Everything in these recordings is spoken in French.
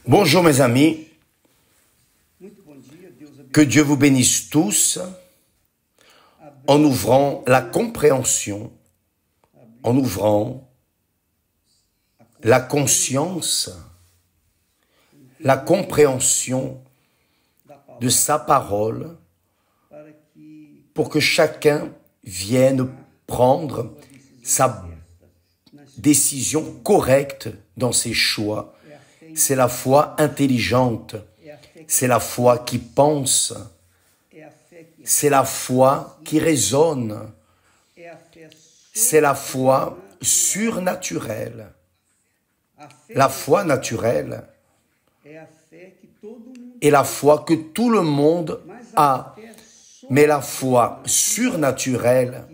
Bonjour mes amis, que Dieu vous bénisse tous en ouvrant la compréhension, en ouvrant la conscience, la compréhension de sa parole pour que chacun vienne prendre sa décision correcte dans ses choix. C'est la foi intelligente, c'est la foi qui pense, c'est la foi qui raisonne, c'est la foi surnaturelle. La foi naturelle est la foi que tout le monde a, mais la foi surnaturelle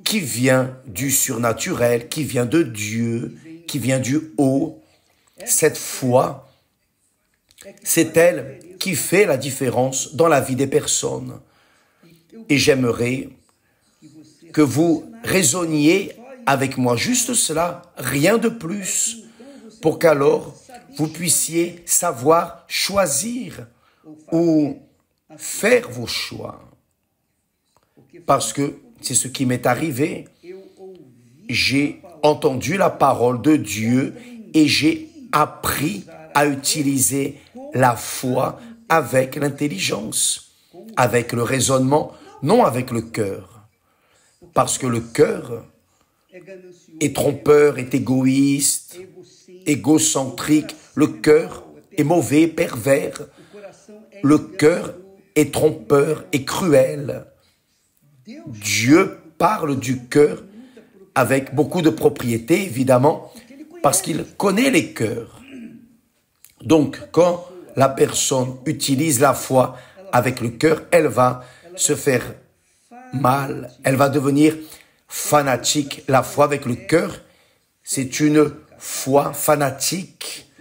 qui vient du surnaturel, qui vient de Dieu, qui vient du haut, cette foi, c'est elle qui fait la différence dans la vie des personnes. Et j'aimerais que vous raisonniez avec moi juste cela, rien de plus, pour qu'alors vous puissiez savoir choisir ou faire vos choix. Parce que c'est ce qui m'est arrivé. J'ai entendu la parole de Dieu et j'ai appris à utiliser la foi avec l'intelligence, avec le raisonnement, non avec le cœur. Parce que le cœur est trompeur, est égoïste, égocentrique. Le cœur est mauvais, pervers. Le cœur est trompeur et cruel. Dieu parle du cœur avec beaucoup de propriété, évidemment, parce qu'il connaît les cœurs. Donc, quand la personne utilise la foi avec le cœur, elle va se faire mal, elle va devenir fanatique. La foi avec le cœur, c'est une foi fanatique,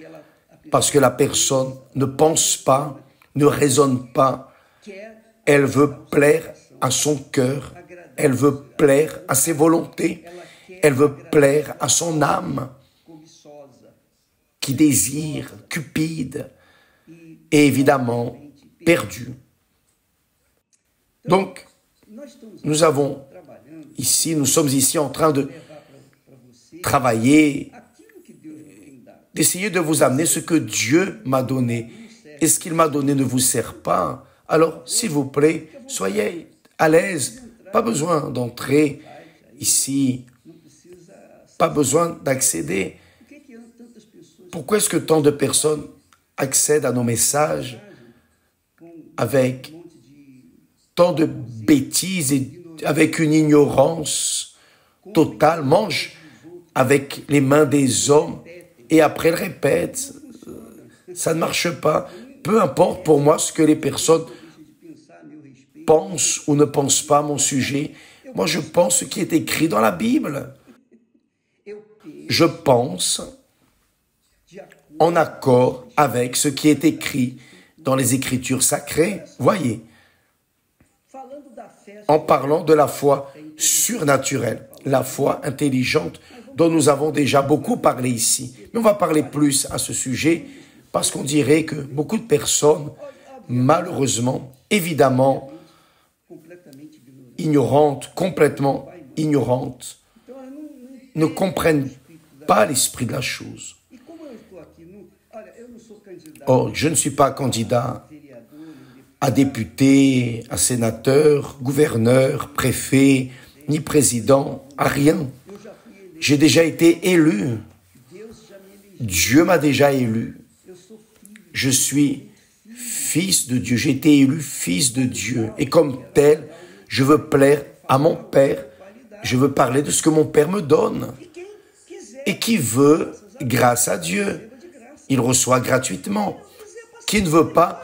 parce que la personne ne pense pas, ne raisonne pas. Elle veut plaire à son cœur, elle veut plaire à ses volontés, elle veut plaire à son âme, qui désire, cupide, et évidemment perdu. Donc, nous sommes ici en train de travailler, d'essayer de vous amener ce que Dieu m'a donné. Et ce qu'il m'a donné ne vous sert pas. Alors, s'il vous plaît, soyez à l'aise. Pas besoin d'entrer ici, pas besoin d'accéder. Pourquoi est-ce que tant de personnes accèdent à nos messages avec tant de bêtises et avec une ignorance totale, mangent avec les mains des hommes et après elles répètent, ça ne marche pas. Peu importe pour moi ce que les personnes pensent ou ne pensent pas à mon sujet. Moi, je pense ce qui est écrit dans la Bible. Je pense en accord avec ce qui est écrit dans les Écritures sacrées. Voyez, en parlant de la foi surnaturelle, la foi intelligente dont nous avons déjà beaucoup parlé ici. Mais on va parler plus à ce sujet parce qu'on dirait que beaucoup de personnes, malheureusement, évidemment, ignorantes, complètement ignorantes, ne comprennent pas l'esprit de la chose. Or, je ne suis pas candidat à député, à sénateur, gouverneur, préfet, ni président, à rien. J'ai déjà été élu. Dieu m'a déjà élu. Je suis fils de Dieu. J'ai été élu fils de Dieu. Et comme tel, je veux plaire à mon Père. Je veux parler de ce que mon Père me donne. Et qui veut, grâce à Dieu, il reçoit gratuitement. Qui ne veut pas,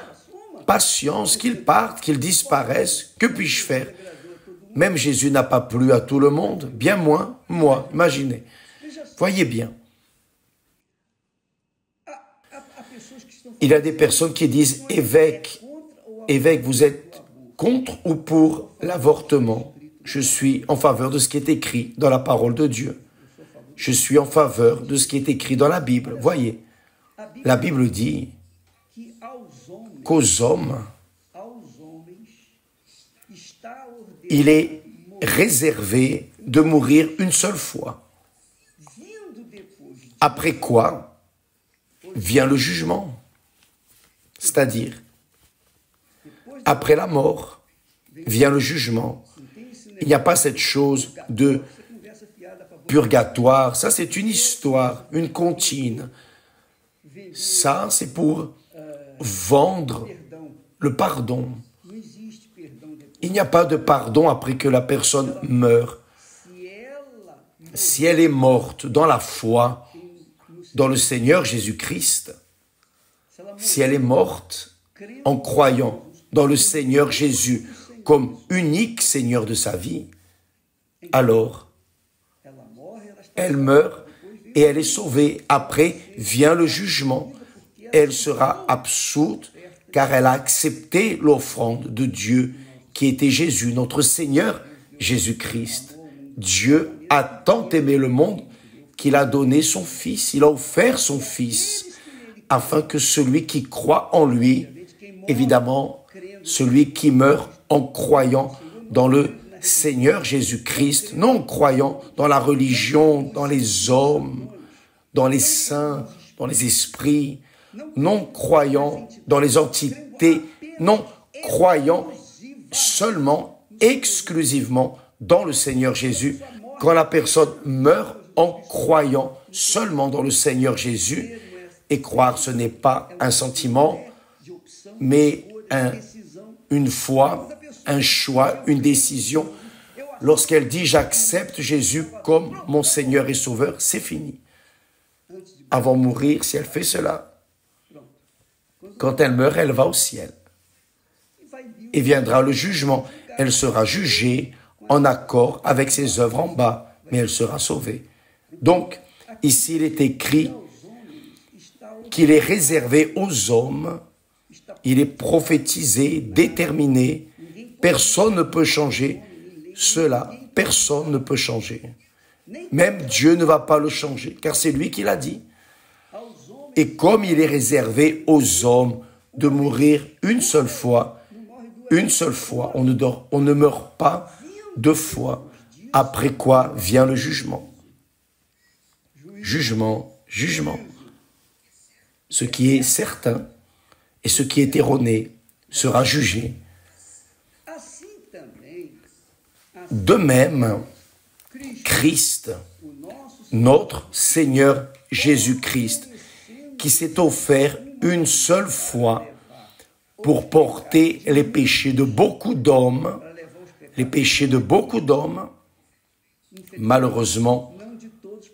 patience, qu'il parte, qu'il disparaisse. Que puis-je faire? Même Jésus n'a pas plu à tout le monde, bien moins moi, imaginez. Voyez bien. Il y a des personnes qui disent, évêque, vous êtes contre ou pour l'avortement? Je suis en faveur de ce qui est écrit dans la parole de Dieu. Je suis en faveur de ce qui est écrit dans la Bible. Voyez, La Bible dit qu'aux hommes, il est réservé de mourir une seule fois. Après quoi vient le jugement. C'est-à-dire, après la mort vient le jugement. Il n'y a pas cette chose de purgatoire. Ça, c'est une histoire, une comptine. Ça, c'est pour vendre le pardon. Il n'y a pas de pardon après que la personne meurt. Si elle est morte dans la foi, dans le Seigneur Jésus-Christ, si elle est morte en croyant dans le Seigneur Jésus comme unique Seigneur de sa vie, alors elle meurt et elle est sauvée. Après vient le jugement. Elle sera absoute car elle a accepté l'offrande de Dieu qui était Jésus, notre Seigneur Jésus-Christ. Dieu a tant aimé le monde qu'il a donné son Fils, il a offert son Fils, afin que celui qui croit en lui, évidemment, celui qui meurt en croyant dans le Seigneur Jésus-Christ, non en croyant dans la religion, dans les hommes, dans les saints, dans les esprits, non croyant dans les entités, non croyant seulement, exclusivement dans le Seigneur Jésus. Quand la personne meurt en croyant seulement dans le Seigneur Jésus, et croire ce n'est pas un sentiment, mais une foi, un choix, une décision. Lorsqu'elle dit « j'accepte Jésus comme mon Seigneur et Sauveur », c'est fini. Avant de mourir, si elle fait cela, quand elle meurt, elle va au ciel. Et viendra le jugement. Elle sera jugée en accord avec ses œuvres en bas, mais elle sera sauvée. Donc, ici, il est écrit qu'il est réservé aux hommes, il est prophétisé, déterminé. Personne ne peut changer cela. Personne ne peut changer. Même Dieu ne va pas le changer, car c'est lui qui l'a dit. Et comme il est réservé aux hommes de mourir une seule fois, on ne meurt pas deux fois, après quoi vient le jugement. Jugement, jugement. Ce qui est certain et ce qui est erroné sera jugé. De même, Christ, notre Seigneur Jésus-Christ, qui s'est offert une seule fois pour porter les péchés de beaucoup d'hommes, malheureusement,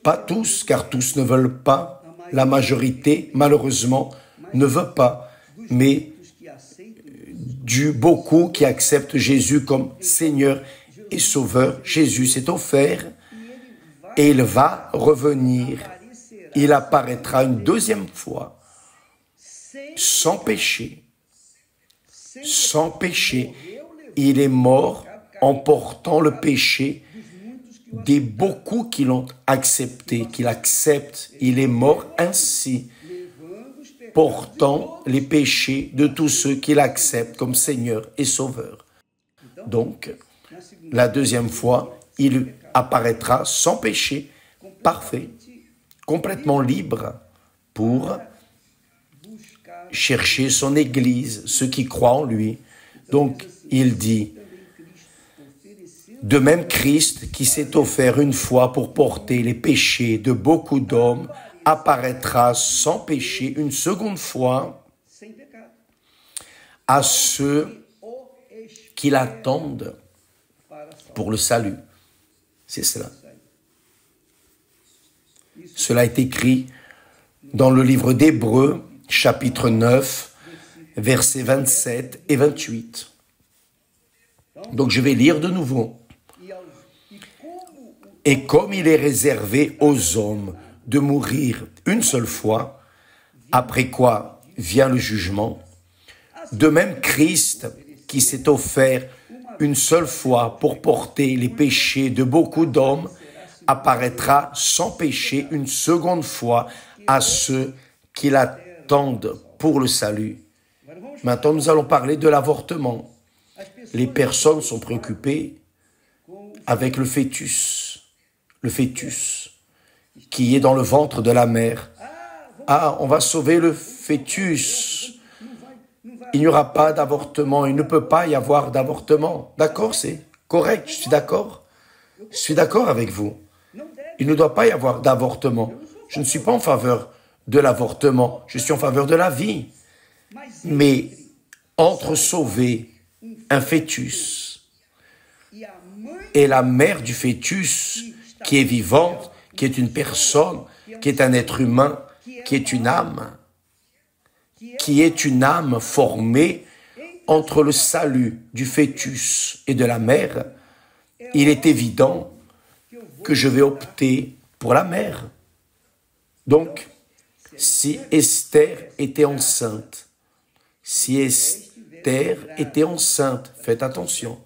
pas tous, car tous ne veulent pas, la majorité, malheureusement, ne veut pas, mais du beaucoup qui acceptent Jésus comme Seigneur et Sauveur, Jésus s'est offert et il va revenir. Il apparaîtra une deuxième fois, sans péché. Sans péché. Il est mort en portant le péché des beaucoup qui l'ont accepté, qui l'acceptent. Il est mort ainsi, portant les péchés de tous ceux qui l'acceptent comme Seigneur et Sauveur. Donc, la deuxième fois, il apparaîtra sans péché, parfait, complètement libre pour chercher son Église, ceux qui croient en lui. Donc, il dit, de même Christ qui s'est offert une fois pour porter les péchés de beaucoup d'hommes, apparaîtra sans péché une seconde fois à ceux qui l'attendent pour le salut. C'est cela. Cela est écrit dans le livre d'Hébreux, chapitre 9, versets 27 et 28. Donc je vais lire de nouveau. Et comme il est réservé aux hommes de mourir une seule fois, après quoi vient le jugement, de même Christ, qui s'est offert une seule fois pour porter les péchés de beaucoup d'hommes, apparaîtra sans péché une seconde fois à ceux qui l'attendent pour le salut. Maintenant, nous allons parler de l'avortement. Les personnes sont préoccupées avec le fœtus qui est dans le ventre de la mère. Ah, on va sauver le fœtus. Il n'y aura pas d'avortement, il ne peut pas y avoir d'avortement. D'accord, c'est correct, je suis d'accord. Je suis d'accord avec vous. Il ne doit pas y avoir d'avortement. Je ne suis pas en faveur de l'avortement, je suis en faveur de la vie. Mais entre sauver un fœtus et la mère du fœtus qui est vivante, qui est une personne, qui est un être humain, qui est une âme formée entre le salut du fœtus et de la mère, il est évident que je vais opter pour la mère. Donc, si Esther était enceinte, faites attention,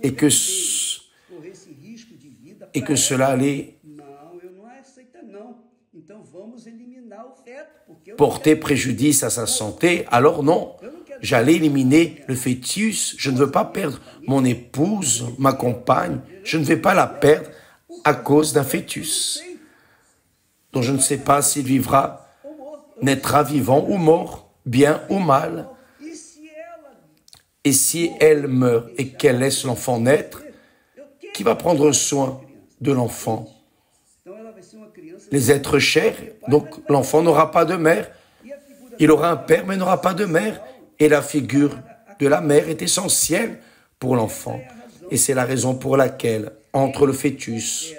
et que cela allait porter préjudice à sa santé, alors non, j'allais éliminer le fœtus, je ne veux pas perdre mon épouse, ma compagne, je ne vais pas la perdre à cause d'un fœtus, dont je ne sais pas s'il vivra, naîtra vivant ou mort, bien ou mal. Et si elle meurt et qu'elle laisse l'enfant naître, qui va prendre soin de l'enfant? Les êtres chers, donc l'enfant n'aura pas de mère, il aura un père mais n'aura pas de mère, et la figure de la mère est essentielle pour l'enfant. Et c'est la raison pour laquelle, entre le fœtus,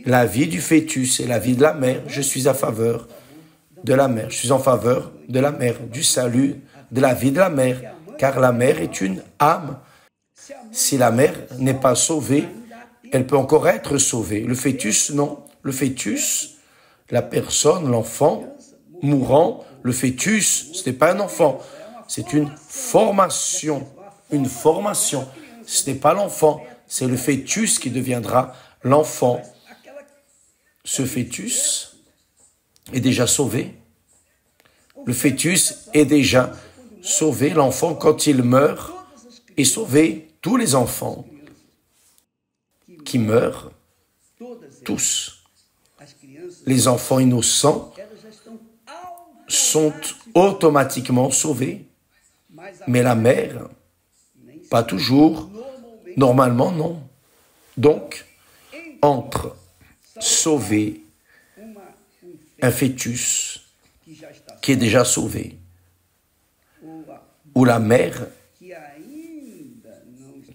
la vie du fœtus et la vie de la mère, je suis en faveur de la mère. Je suis en faveur de la mère, du salut, de la vie de la mère, car la mère est une âme. Si la mère n'est pas sauvée, elle peut encore être sauvée. Le fœtus, non. Le fœtus, la personne, l'enfant, mourant, le fœtus, ce n'est pas un enfant, c'est une formation. Une formation. Ce n'est pas l'enfant, c'est le fœtus qui deviendra l'enfant. Ce fœtus est déjà sauvé. Le fœtus est déjà sauvé. L'enfant, quand il meurt, est sauvé. Tous les enfants qui meurent, tous, les enfants innocents sont automatiquement sauvés. Mais la mère, pas toujours, normalement non. Donc, entre sauver un fœtus qui est déjà sauvé, ou la mère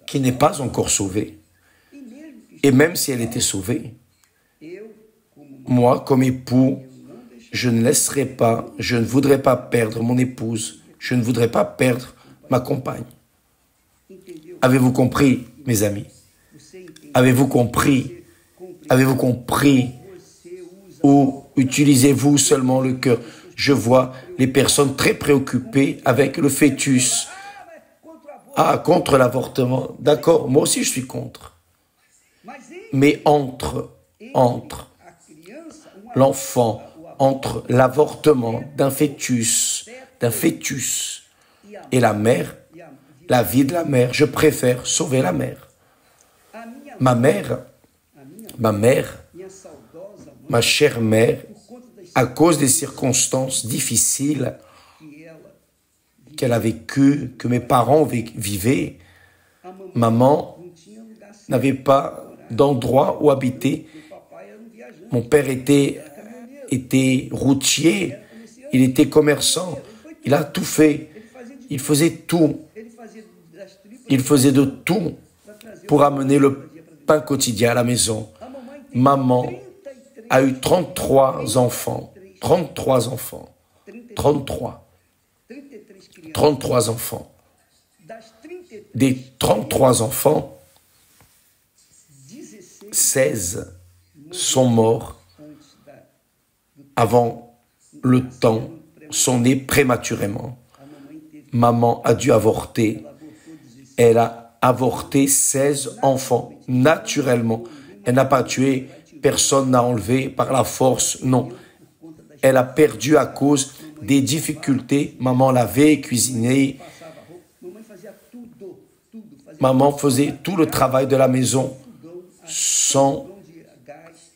qui n'est pas encore sauvée, et même si elle était sauvée, moi, comme époux, je ne laisserai pas, je ne voudrais pas perdre mon épouse, je ne voudrais pas perdre ma compagne. Avez-vous compris, mes amis? Avez-vous compris? Avez-vous compris? Ou utilisez-vous seulement le cœur? Je vois les personnes très préoccupées avec le fœtus. Ah, contre l'avortement. D'accord, moi aussi je suis contre. Mais entre l'enfant, entre l'avortement d'un fœtus et la mère, la vie de la mère, je préfère sauver la mère. Ma chère mère, à cause des circonstances difficiles qu'elle a vécues, que mes parents vivaient, maman n'avait pas d'endroit où habiter. Mon père était routier, il était commerçant, il a tout fait, il faisait tout. Il faisait de tout pour amener le pain quotidien à la maison. Maman a eu 33 enfants. 33 enfants. 33 enfants. Des 33 enfants, 16 sont morts avant le temps, sont nés prématurément. Maman a dû avorter. Elle a avorté 16 enfants, naturellement. Elle n'a pas tué, personne n'a enlevé par la force, non. elle a perdu à cause des difficultés. Maman lavait, cuisinait. Maman faisait tout le travail de la maison sans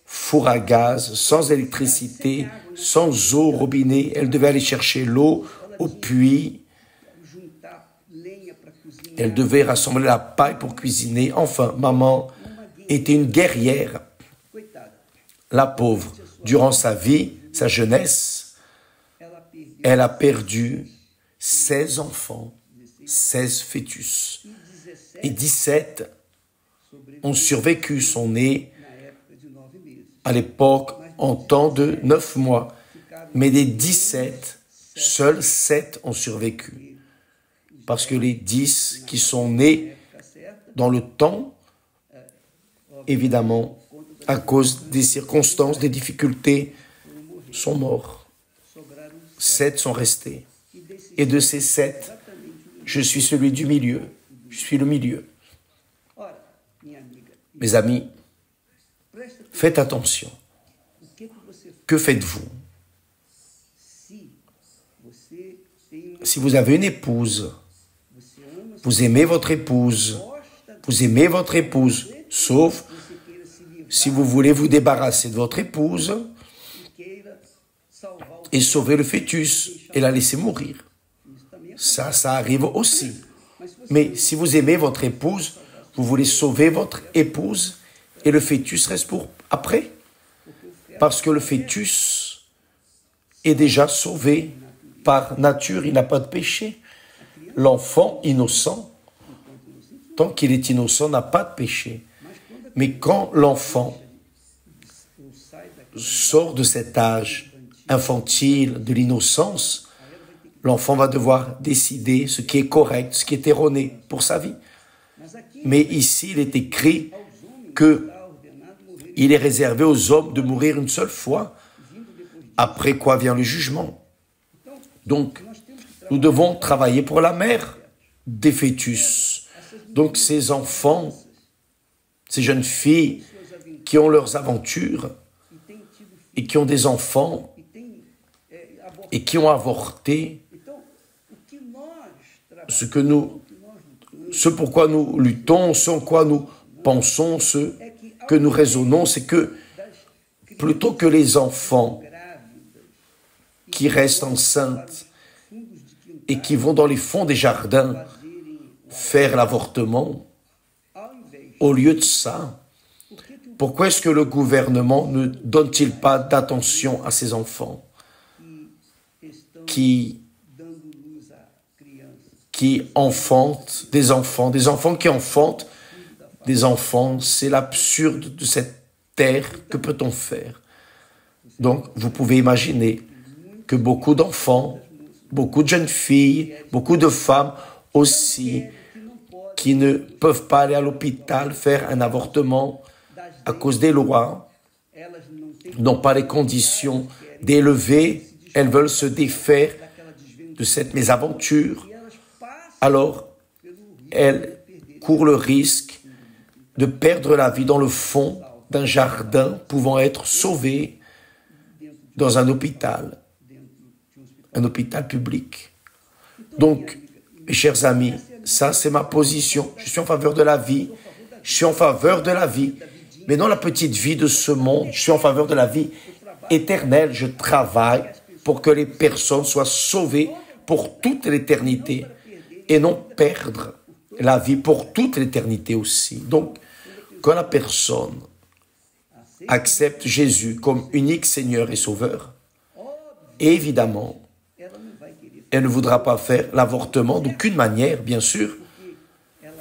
four à gaz, sans électricité, sans eau, robinet. Elle devait aller chercher l'eau au puits. Elle devait rassembler la paille pour cuisiner. Enfin, maman était une guerrière. La pauvre, durant sa vie, sa jeunesse, elle a perdu 16 enfants, 16 fœtus. Et 17 ont survécu, sont nés à l'époque en temps de 9 mois. Mais des 17, seuls 7 ont survécu. Parce que les 10 qui sont nés dans le temps, évidemment, à cause des circonstances, des difficultés, sont morts. 7 sont restés. Et de ces 7, je suis celui du milieu. Je suis le milieu. Mes amis, faites attention. Que faites-vous? Si vous avez une épouse, vous aimez votre épouse, sauf si vous voulez vous débarrasser de votre épouse et sauver le fœtus et la laisser mourir. Ça arrive aussi. Mais si vous aimez votre épouse, vous voulez sauver votre épouse et le fœtus reste pour après. Parce que le fœtus est déjà sauvé par nature, il n'a pas de péché. L'enfant innocent, tant qu'il est innocent, n'a pas de péché. Mais quand l'enfant sort de cet âge infantile, de l'innocence, l'enfant va devoir décider ce qui est correct, ce qui est erroné pour sa vie. Mais ici, il est écrit qu'il est réservé aux hommes de mourir une seule fois, après quoi vient le jugement. Donc, nous devons travailler pour la mère des fœtus. Donc, ces enfants, ces jeunes filles qui ont leurs aventures et qui ont des enfants et qui ont avorté, ce pourquoi nous luttons, ce en quoi nous pensons, ce que nous raisonnons, c'est que plutôt que les enfants qui restent enceintes et qui vont dans les fonds des jardins faire l'avortement, au lieu de ça, pourquoi est-ce que le gouvernement ne donne-t-il pas d'attention à ces enfants qui enfantent des enfants qui enfantent des enfants? C'est l'absurde de cette terre. Que peut-on faire? Donc, vous pouvez imaginer que beaucoup d'enfants, beaucoup de jeunes filles, beaucoup de femmes aussi, qui ne peuvent pas aller à l'hôpital faire un avortement à cause des lois, n'ont pas les conditions d'élever, elles veulent se défaire de cette mésaventure, alors elles courent le risque de perdre la vie dans le fond d'un jardin pouvant être sauvé dans un hôpital public. Donc, mes chers amis, ça c'est ma position. Je suis en faveur de la vie. Mais dans la petite vie de ce monde, je suis en faveur de la vie éternelle. Je travaille pour que les personnes soient sauvées pour toute l'éternité et non perdre la vie pour toute l'éternité aussi. Donc, quand la personne accepte Jésus comme unique Seigneur et Sauveur, évidemment, elle ne voudra pas faire l'avortement d'aucune manière, bien sûr,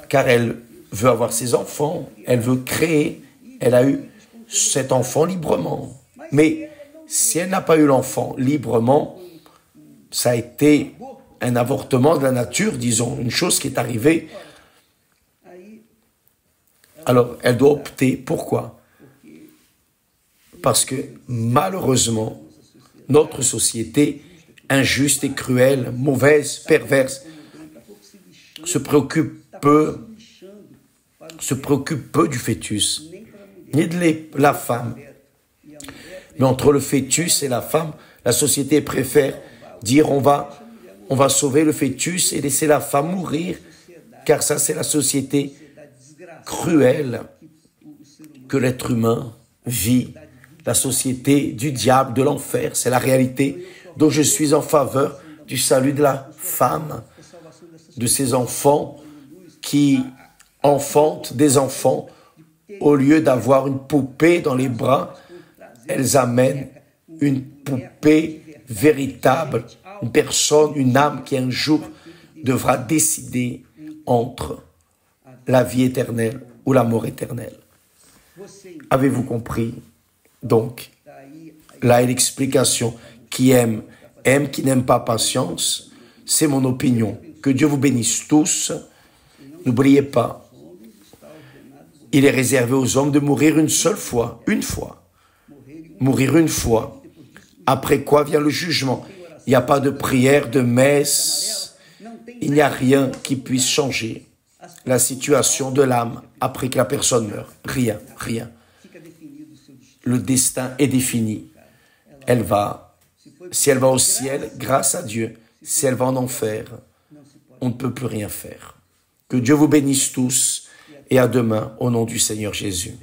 car elle veut avoir ses enfants, elle veut créer, elle a eu cet enfant librement. Mais si elle n'a pas eu l'enfant librement, ça a été un avortement de la nature, disons, une chose qui est arrivée. Alors, elle doit opter. Pourquoi? Parce que, malheureusement, notre société, injuste et cruelle, mauvaise, perverse, se préoccupe peu du fœtus, ni de la femme. Mais entre le fœtus et la femme, La société préfère dire on va sauver le fœtus et laisser la femme mourir, car ça c'est la société cruelle que l'être humain vit. La société du diable, de l'enfer, c'est la réalité dont je suis en faveur du salut de la femme, de ces enfants qui enfantent des enfants. Au lieu d'avoir une poupée dans les bras, elles amènent une poupée véritable, une personne, une âme qui un jour devra décider entre la vie éternelle ou la mort éternelle. Avez-vous compris? Donc, là est l'explication. Qui aime, qui n'aime pas patience. C'est mon opinion. Que Dieu vous bénisse tous. N'oubliez pas, il est réservé aux hommes de mourir une seule fois, mourir une fois. Après quoi vient le jugement. Il n'y a pas de prière, de messe. Il n'y a rien qui puisse changer la situation de l'âme après que la personne meurt. Rien. Le destin est défini. Si elle va au ciel, grâce à Dieu. Si elle va en enfer, on ne peut plus rien faire. Que Dieu vous bénisse tous et à demain au nom du Seigneur Jésus.